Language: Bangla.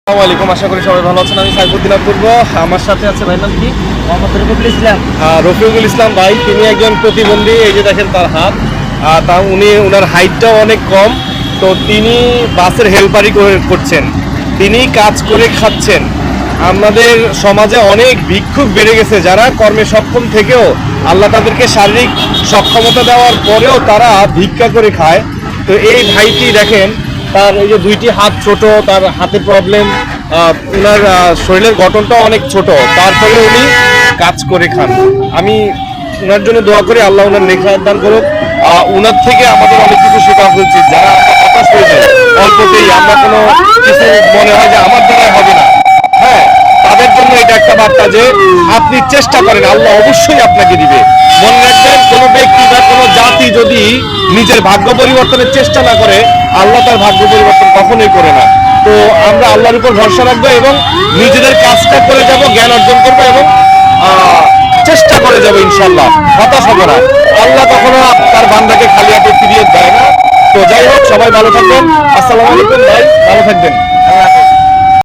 আসসালামু আলাইকুম, আশা করি সবাই ভালো আছেন। আমি সাইফুদ্দিন পূর্ব, আমার সাথে আছে ভাইয়ের নাম কি? মোহাম্মদ রফিকুল ইসলাম। রফিকুল ইসলাম ভাই। তিনি একজন প্রতিবন্ধী, এই যে দেখেন তার হাত। তা ওনার হাইটটাও অনেক কম, তো তিনি বাসের হেল্পারি করছেন, তিনি কাজ করে খাচ্ছেন। আমাদের সমাজে অনেক ভিক্ষুক বেড়ে গেছে, যারা কর্মে সক্ষম থেকেও আল্লাহ তাদেরকে শারীরিক সক্ষমতা দেওয়ার পরেও তারা ভিক্ষা করে খায়। তো এই ভাইটি দেখেন, তার এই যে দুইটি হাত ছোট, তার হাতে প্রবলেম, ওনার শরীরের গঠনটাও অনেক ছোট, তারপরে উনি কাজ করে খান। আমি ওনার জন্য দোয়া করি, আল্লাহ ওনার নেক দান করুক। ওনার থেকে আমাদের অনেক কিছু শেখা উচিত। যারা আমরা হতাশ হয়ে যাই অল্পতেই, আমরা কোনো কিছু মনে হয় যে আমার দ্বারা হবে না, হ্যাঁ, তাদের জন্য এটা একটা বার্তা যে আপনি চেষ্টা করেন, আল্লাহ অবশ্যই আপনাকে দিবে। মনে রাখবেন, কোনো ব্যক্তি বা কোনো জাতি যদি নিজের ভাগ্য পরিবর্তনের চেষ্টা না করে, আল্লাহ তার ভাগ্য পরিবর্তন কখনোই করে না। তো আমরা আল্লাহর উপর ভরসা রাখবো এবং নিজেদের কাজটা করে যাব, জ্ঞান অর্জন করবো এবং চেষ্টা করে যাবো, ইনশাল্লাহ হতাশ হবো না। আল্লাহ কখনো তার বান্দাকে খালি হাতে ফিরিয়ে দেয় না। তো যাই হোক, সবাই ভালো থাকবেন। আসসালামু আলাইকুম ভাই, ভালো থাকবেন।